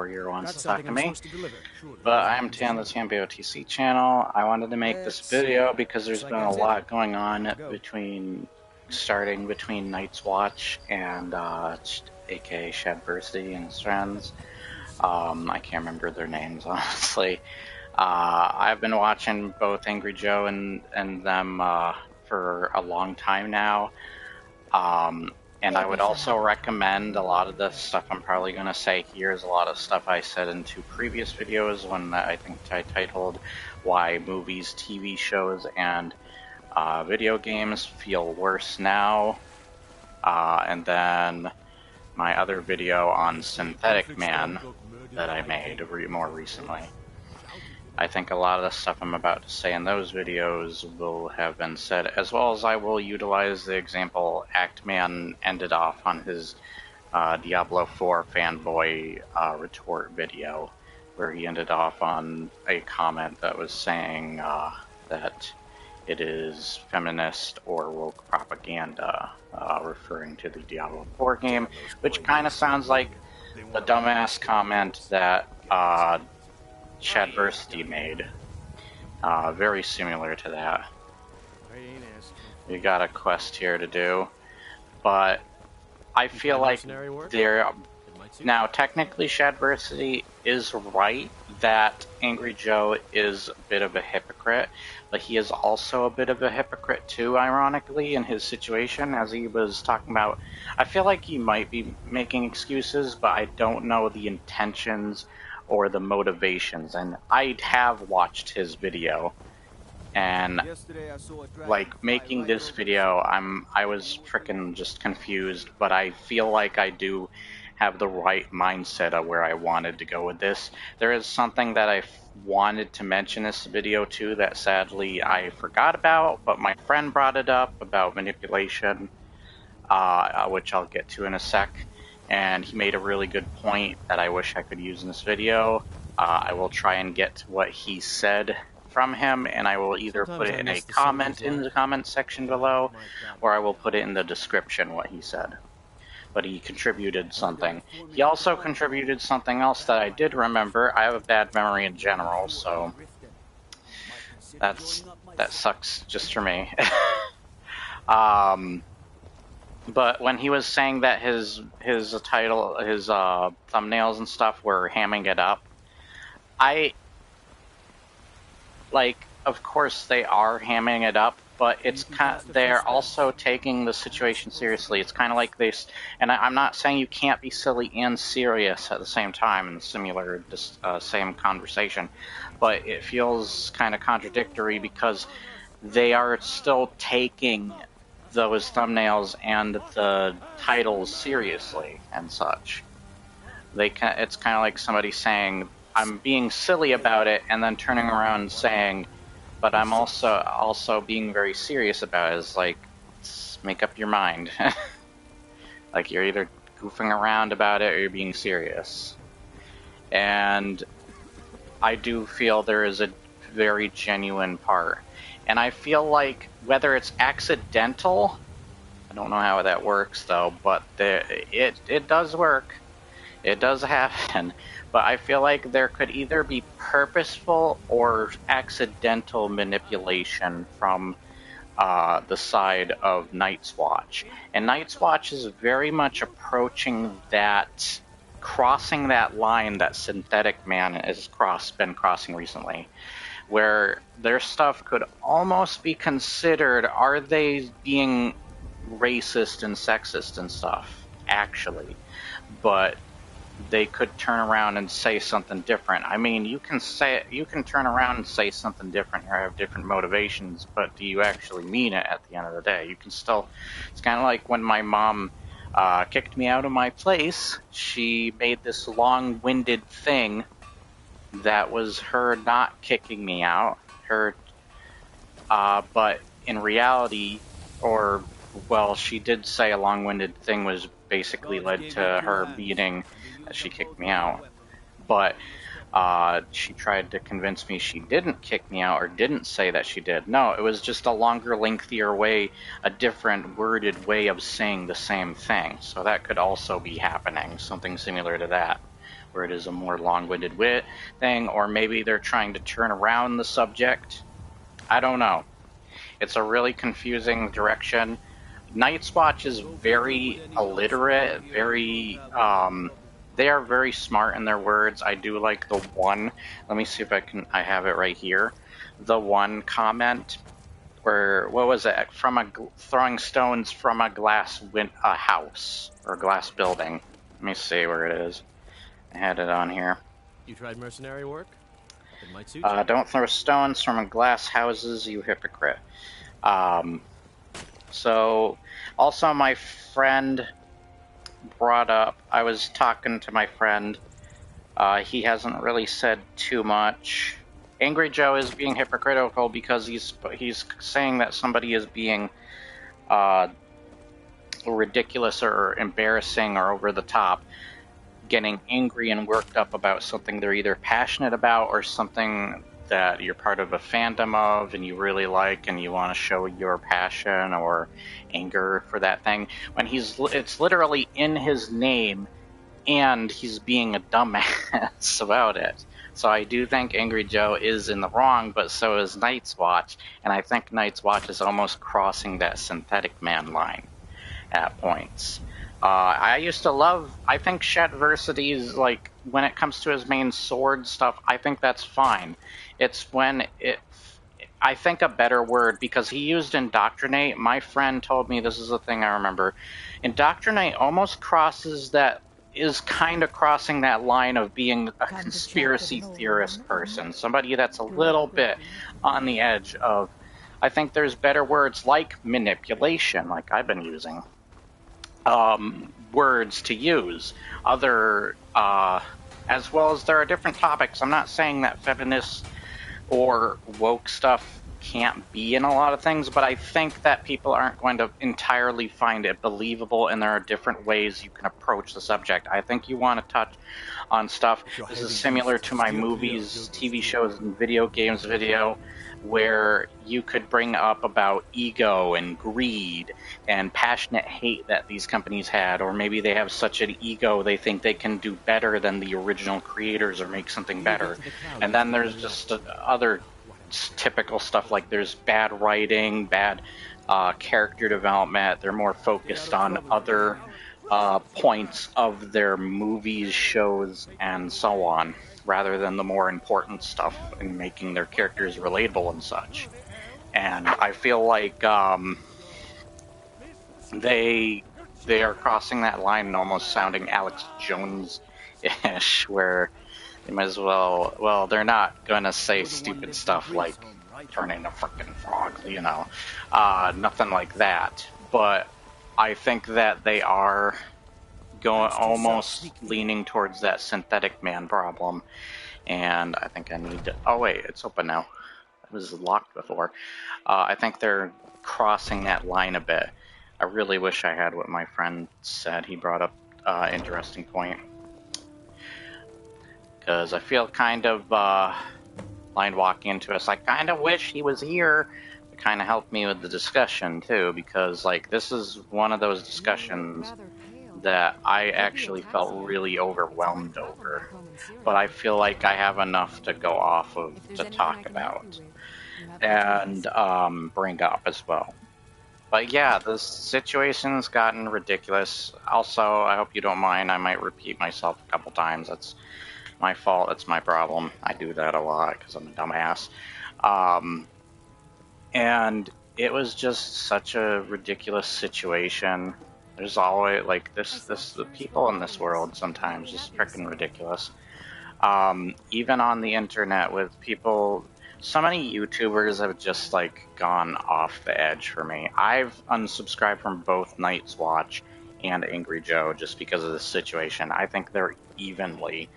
Warrior wants to talk to me. But I'm Tan, the TanBOTC channel. I wanted to make this video because there's been a lot going on starting between Night's Watch and aka Shadversity and his friends. I can't remember their names, honestly. I've been watching both Angry Joe and them for a long time now. And I would also recommend a lot of the stuff I'm probably going to say here is a lot of stuff I said in two previous videos, one that I think I titled Why Movies, TV Shows, and Video Games Feel Worse Now, and then my other video on Synthetic Man that I made more recently. I think a lot of the stuff I'm about to say in those videos will have been said, as well as I will utilize the example Actman ended off on his Diablo 4 fanboy retort video, where he ended off on a comment that was saying that it is feminist or woke propaganda, referring to the Diablo 4 game, which kind of sounds like the dumbass comment that Shadversity made. Very similar to that. We got a quest here to do, but I feel like now technically Shadversity is right that Angry Joe is a bit of a hypocrite, but he is also a bit of a hypocrite too, ironically, in his situation, as he was talking about. I feel like he might be making excuses, but I don't know the intentions or the motivations, and I have watched his video, and like making this video, I was freaking just confused, but I feel like I do have the right mindset of where I wanted to go with this. There is something that I wanted to mention in this video too that sadly I forgot about, but my friend brought it up about manipulation, which I'll get to in a sec. And he made a really good point that I wish I could use in this video. I will try and get to what he said from him, and I will either put it in a comment in the comment section below, or I will put it in the description what he said. But he contributed something. He also contributed something else that I did remember. I have a bad memory in general, so that sucks just for me. But when he was saying that his title, his thumbnails and stuff were hamming it up, of course they are hamming it up, but it's they're also taking the situation seriously. It's kind of like this, and I'm not saying you can't be silly and serious at the same time in similar, same conversation, but it feels kind of contradictory because they are still taking those thumbnails and the titles seriously and such. It's kind of like somebody saying, I'm being silly about it, and then turning around and saying, but I'm also being very serious about it. It's like, make up your mind. Like, you're either goofing around about it or you're being serious. And I do feel there is a very genuine part. And I feel like whether it's accidental, I don't know how that works though, but it does work. It does happen. But I feel like there could either be purposeful or accidental manipulation from the side of Night's Watch. And Night's Watch is very much approaching that, crossing that line that Synthetic Man has been crossing recently, where their stuff could almost be considered, are they being racist and sexist and stuff, actually? But they could turn around and say something different. I mean, you can turn around and say something different or have different motivations, but do you actually mean it at the end of the day? You can still, it's kind of like when my mom kicked me out of my place. She made this long-winded thing that was her not kicking me out, but in reality, she did say a long-winded thing was basically led to her meaning that she kicked me out, but she tried to convince me she didn't kick me out or didn't say that she did. No, it was just a longer, lengthier way, a different worded way of saying the same thing. So that could also be happening, something similar to that, where it is a more long-winded wit thing, or maybe they're trying to turn around the subject. I don't know. It's a really confusing direction. Night's Watch is very illiterate, they are very smart in their words. I do like the one, let me see if I have it right here. The one comment where, what was it? Throwing stones from a house, or a glass building. Let me see where it is. I had it on here. You tried mercenary work? It might suit you. Don't throw stones from glass houses, you hypocrite. So, also my friend brought up, I was talking to my friend, he hasn't really said too much. Angry Joe is being hypocritical because he's saying that somebody is being ridiculous or embarrassing or over the top, getting angry and worked up about something they're either passionate about or something that you're part of a fandom of and you really like and you want to show your passion or anger for that thing, when it's literally in his name and he's being a dumbass about it. So I do think Angry Joe is in the wrong, but so is Night's Watch, and I think Night's Watch is almost crossing that synthetic man line at points. I think Shatversity's, like, when it comes to his main sword stuff, I think that's fine. It's when I think a better word, because he used indoctrinate. My friend told me, this is the thing I remember, indoctrinate almost is kind of crossing that line of being a conspiracy theorist person, somebody that's a little bit on the edge of, I think there's better words like manipulation, like I've been using, words to use, as well as there are different topics. I'm not saying that feminists or woke stuff can't be in a lot of things, but I think that people aren't going to entirely find it believable, and there are different ways you can approach the subject. I think you want to touch on stuff. This is similar to my movies, TV shows, and video games video, where you could bring up about ego and greed and passionate hate that these companies had, or maybe they have such an ego they think they can do better than the original creators or make something better. And then there's just other typical stuff, like there's bad writing, bad character development. They're more focused on other points of their movies, shows, and so on, rather than the more important stuff in making their characters relatable and such. And I feel like they are crossing that line and almost sounding Alex Jones-ish, where they might as well, they're not gonna say stupid stuff like turn into a frickin' frog, nothing like that. But I think that they are almost leaning towards that synthetic man problem, and I think I need to, oh wait, it's open now. It was locked before. I think they're crossing that line a bit. I really wish I had what my friend said. He brought up an interesting point, because I feel kind of blind walking into us. I kind of wish he was here to kind of help me with the discussion too, because like this is one of those discussions that I actually felt really overwhelmed over, but I feel like I have enough to go off of to talk about and bring up as well. But yeah, the situation's gotten ridiculous. Also, I hope you don't mind, I might repeat myself a couple times. That's my fault, it's my problem. I do that a lot because I'm a dumbass. And it was just such a ridiculous situation. There's always, like, the people in this world sometimes just freaking ridiculous. Even on the internet with people, so many YouTubers have just, like, gone off the edge for me. I've unsubscribed from both Night's Watch and Angry Joe just because of this situation. I think they're evenly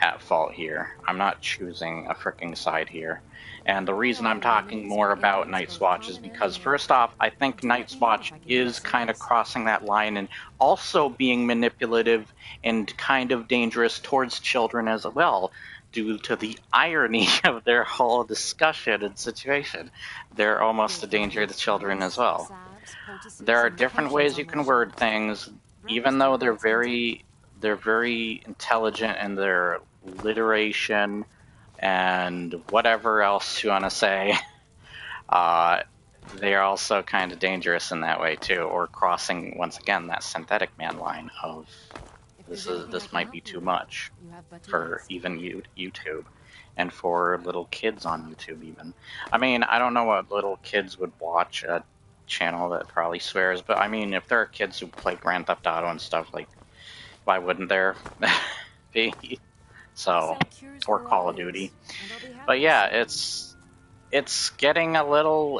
at fault here. I'm not choosing a freaking side here. And the reason I'm talking more about Night's Watch is because, first off, I think Night's Watch is kind of crossing that line and also being manipulative and kind of dangerous towards children as well, due to the irony of their whole discussion and situation. They're almost a danger to children as well. There are different ways you can word things, even though they're very they're very intelligent in their literation and whatever else you want to say. They're also kind of dangerous in that way too, or crossing once again that synthetic man line of this might be too much for even YouTube, and for little kids on YouTube even. I mean, I don't know what little kids would watch a channel that probably swears, but I mean, if there are kids who play Grand Theft Auto and stuff, like, why wouldn't there be? So, or Call of Duty. But yeah, it's getting a little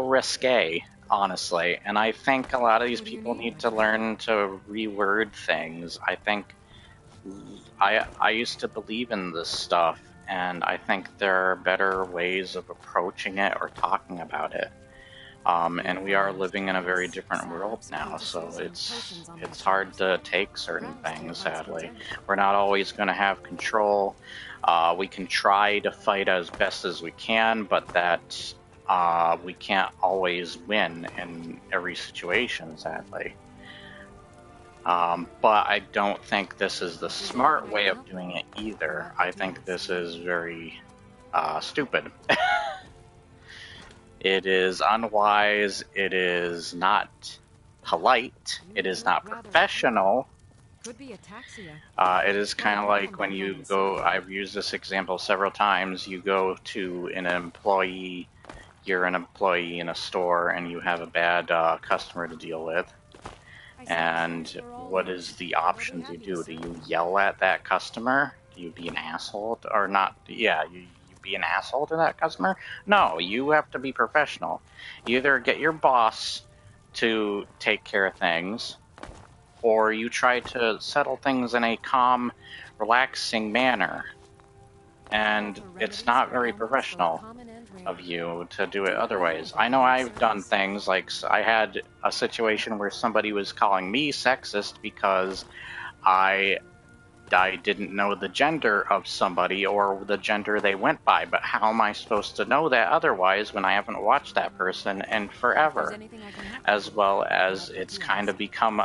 risque, honestly, and I think a lot of these people need to learn to reword things. I think I used to believe in this stuff, and I think there are better ways of approaching it or talking about it. And we are living in a very different world now, so it's hard to take certain things, sadly. We're not always going to have control. We can try to fight as best as we can, but that we can't always win in every situation, sadly. But I don't think this is the smart way of doing it either. I think this is very stupid. It is unwise, it is not polite, it is not professional. It is kind of like when you go, I've used this example several times, you go to an employee, you're an employee in a store and you have a bad customer to deal with. And what is the options you do? Do you yell at that customer? Do you be an asshole or not? Yeah, you be an asshole to that customer? No, you have to be professional. You either get your boss to take care of things, or you try to settle things in a calm, relaxing manner. And it's not very professional of you to do it otherwise. I know I've done things like, I had a situation where somebody was calling me sexist because I didn't know the gender of somebody or the gender they went by, but how am I supposed to know that otherwise when I haven't watched that person in forever? As well as it's kind of become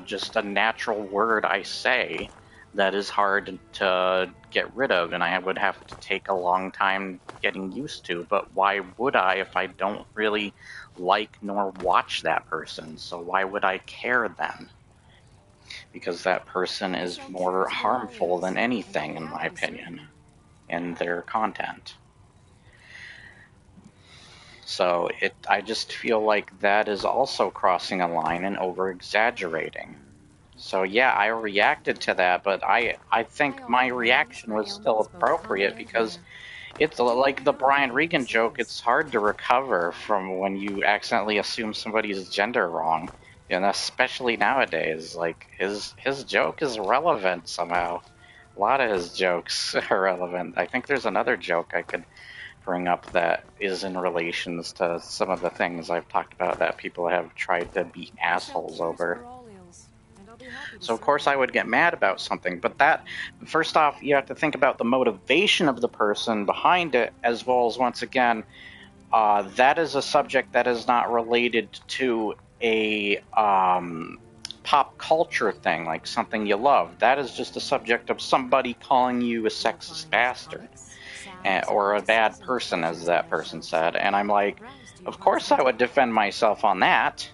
just a natural word I say that is hard to get rid of, and I would have to take a long time getting used to, but why would I if I don't really like nor watch that person? So why would I care then? Because that person is more harmful than anything, in my opinion, in their content. So I just feel like that is also crossing a line and over-exaggerating. So yeah, I reacted to that, but I think my reaction was still appropriate because it's like the Brian Regan joke, it's hard to recover from when you accidentally assume somebody's gender wrong. And especially nowadays, like, his joke is relevant somehow. A lot of his jokes are relevant. I think there's another joke I could bring up that is in relations to some of the things I've talked about that people have tried to beat assholes over. So of course I would get mad about something, but that, first off, you have to think about the motivation of the person behind it, as well as, once again, that is a subject that is not related to a pop culture thing, like something you love. That is just a subject of somebody calling you a sexist bastard, or a bad person, as that person said. And I'm like, of course I would defend myself on that.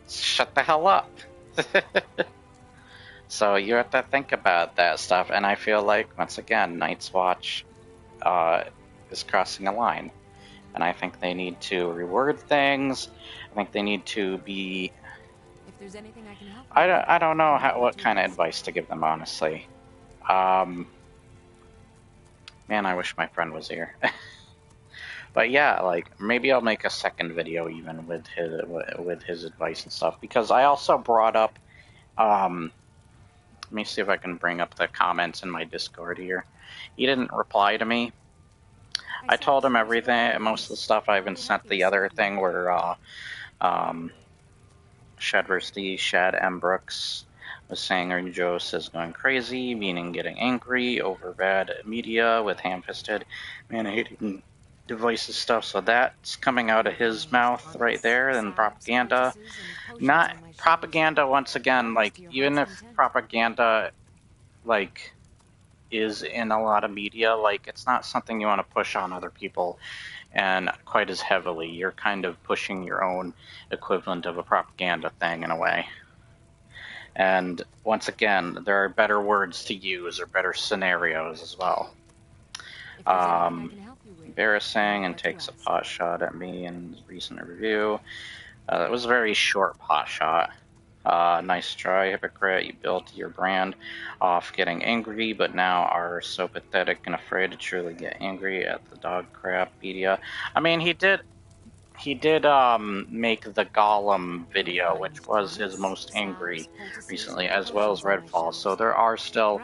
Shut the hell up. So you have to think about that stuff, and I feel like, once again, Night's Watch is crossing a line. And I think they need to reword things. I think they need to be... If there's anything I can help, I don't know what kind of advice to give them, honestly. Man, I wish my friend was here. But yeah, like, maybe I'll make a second video even with his advice and stuff, because I also brought up, let me see if I can bring up the comments in my Discord here. He didn't reply to me. I told him everything, most of the stuff. I even sent the other thing where Shad M. Brooks was saying Joe is going crazy, meaning getting angry over bad media with ham-fisted, man-hating divisive stuff, so that's coming out of his mouth right there, and propaganda. Not propaganda, once again, like, even if propaganda, like, is in a lot of media, like, it's not something you want to push on other people and quite as heavily. You're kind of pushing your own equivalent of a propaganda thing in a way. And once again, there are better words to use or better scenarios as well. Embarrassing, and takes a pot shot at me in his recent review. That was a very short pot shot. Nice try, hypocrite. You built your brand off getting angry, but now are so pathetic and afraid to truly get angry at the dog crap media. I mean, he did make the Gollum video, which was his most angry recently, as well as Redfall. So there are still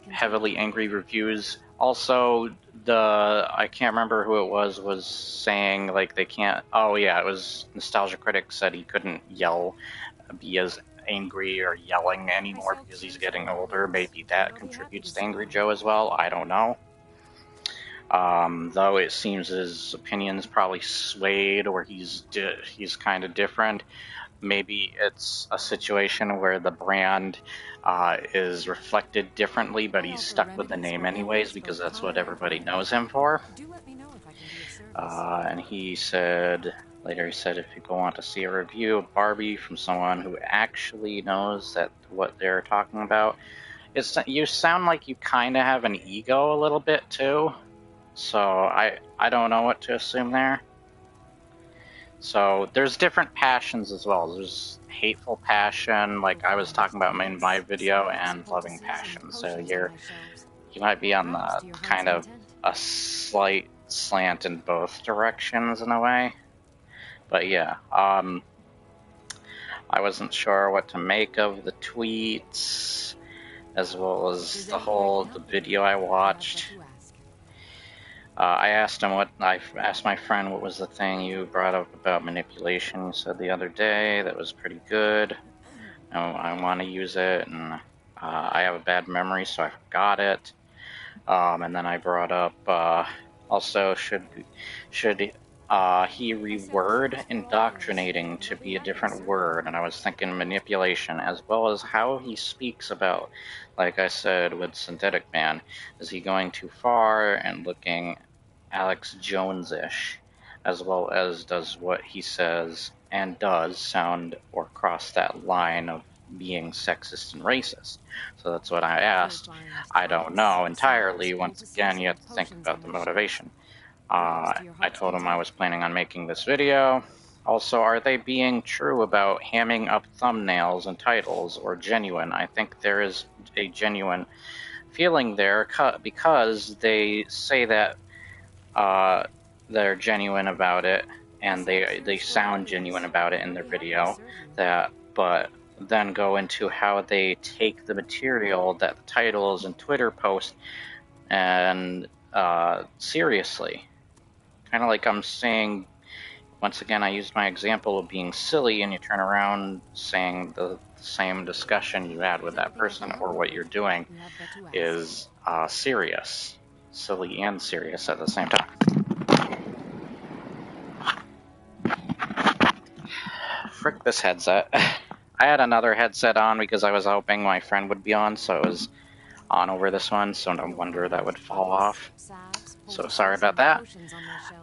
heavily angry reviews. Also, I can't remember who it was saying, like, they can't, oh yeah, it was Nostalgia Critic said he couldn't be as angry or yelling anymore because he's getting older. Maybe that contributes to Angry Joe as well. I don't know. Though it seems his opinions probably swayed, or he's kind of different. Maybe it's a situation where the brand is reflected differently, but he's stuck with the name anyways because that's what everybody knows him for. And he said, later he said, if people want to see a review of Barbie from someone who actually knows what they're talking about, you sound like you kind of have an ego a little bit too. So I don't know what to assume there. So there's different passions as well. There's hateful passion, like I was talking about in my video, and loving passion. So you might be on the kind of a slight slant in both directions in a way. But yeah, I wasn't sure what to make of the tweets, as well as the video I watched. I asked my friend what was the thing you brought up about manipulation. He said the other day that was pretty good. I want to use it, and I have a bad memory, so I forgot it. And then I brought up also should he reword indoctrinating to be a different word, and I was thinking manipulation, as well as how he speaks about, like I said with Synthetic Man, is he going too far and looking Alex Jones-ish, as well as does what he says and does sound or cross that line of being sexist and racist. So that's what I asked. I don't know entirely. Once again, you have to think about the motivation. I told him I was planning on making this video. Also, are they being true about hamming up thumbnails and titles, or genuine? I think there is a genuine feeling there because they say that they're genuine about it, and they sound genuine about it in their video, but then go into how they take the material, that the titles and Twitter post, and seriously. Kind of like I'm saying, once again, I used my example of being silly, and you turn around saying the same discussion you had with that person, or what you're doing is serious. Silly and serious at the same time. Frick this headset. I had another headset on because I was hoping my friend would be on, so it was on over this one, so no wonder that would fall off. So sorry about that.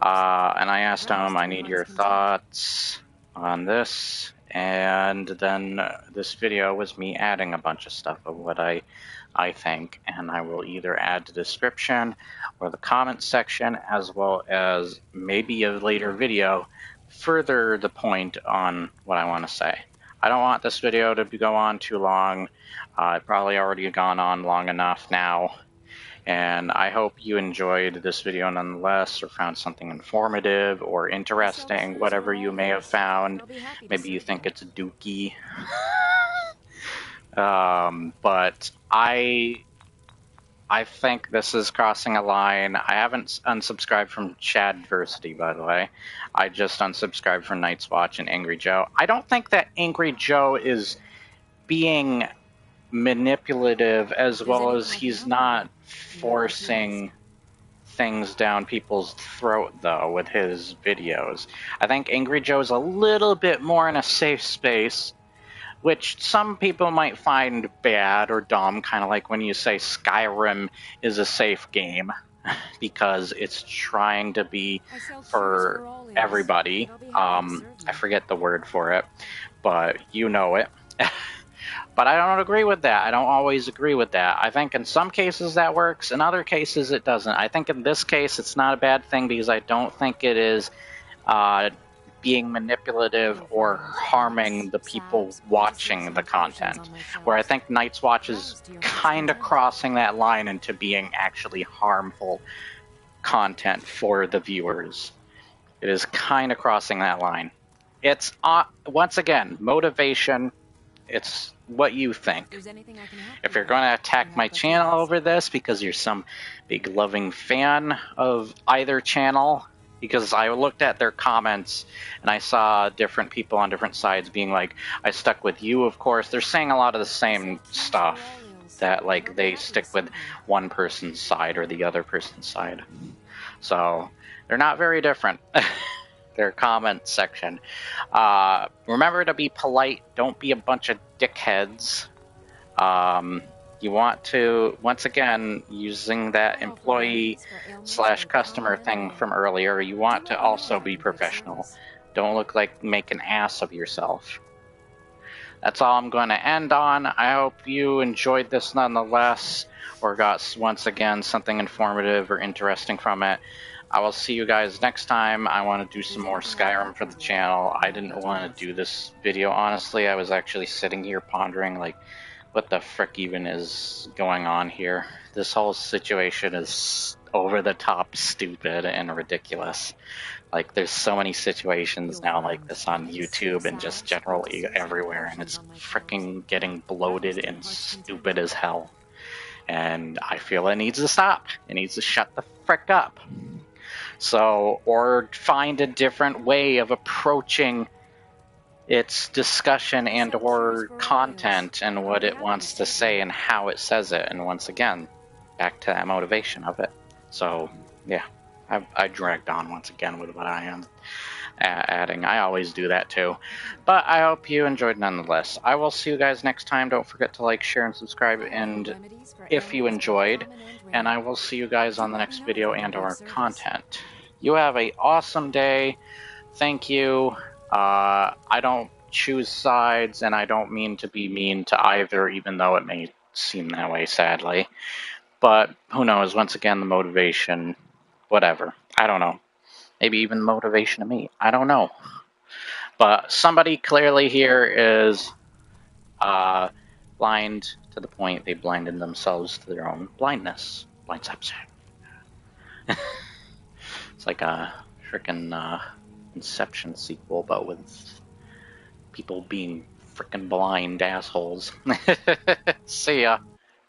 And I asked him, I need your thoughts on this, and then this video was me adding a bunch of stuff of what I think, and I will either add the description or the comment section, as well as maybe a later video further the point on what I want to say. I don't want this video to go on too long. I've probably already gone on long enough now, and I hope you enjoyed this video nonetheless, or found something informative or interesting, whatever you may have found. Maybe you think it's a dookie. But I think this is crossing a line. I haven't unsubscribed from Chadversity, by the way. I just unsubscribed from Night's Watch and Angry Joe. I don't think that Angry Joe is being manipulative, as well as he's not forcing things down people's throat, though, with his videos. I think Angry Joe's a little bit more in a safe space, which some people might find bad or dumb, kind of like when you say Skyrim is a safe game, because it's trying to be for everybody. I forget the word for it, but you know it. But I don't agree with that. I don't always agree with that. I think in some cases that works. In other cases it doesn't. I think in this case it's not a bad thing because I don't think it is being manipulative or harming the people watching the content. Where I think Night's Watch is kind of crossing that line into being actually harmful content for the viewers. It is kind of crossing that line. It's, once again, motivation. It's what you think. If you're going to attack my channel over this because you're some big loving fan of either channel, because I looked at their comments and I saw different people on different sides being like, I stuck with you, of course. They're saying a lot of the same stuff, that like they stick with one person's side or the other person's side. So they're not very different. Their comment section. Remember to be polite. Don't be a bunch of dickheads. You want to, once again, using that employee/customer thing from earlier, you want to also be professional. Don't look like make an ass of yourself. That's all I'm going to end on. I hope you enjoyed this nonetheless, or got, once again, something informative or interesting from it. I will see you guys next time. I want to do some more Skyrim for the channel. I didn't want to do this video, honestly. I was actually sitting here pondering, like, what the frick even is going on here? This whole situation is over the top stupid and ridiculous. Like, there's so many situations now like this on YouTube and just generally everywhere, and it's fricking getting bloated and stupid as hell. And I feel it needs to stop. It needs to shut the frick up. So, or find a different way of approaching its discussion and or content and what it wants to say and how it says it. And once again, back to that motivation of it. So, yeah, I dragged on once again with what I am adding. I always do that too. But I hope you enjoyed nonetheless. I will see you guys next time. Don't forget to like, share, and subscribe and if you enjoyed. And I will see you guys on the next video and or content. You have an awesome day. Thank you. I don't choose sides, and I don't mean to be mean to either, even though it may seem that way, sadly. But who knows? Once again, the motivation, whatever. I don't know. Maybe even motivation of me. I don't know. But somebody clearly here is blind to the point they blinded themselves to their own blindness. Blindception. It's like a frickin' Inception sequel, but with people being frickin' blind assholes. See ya.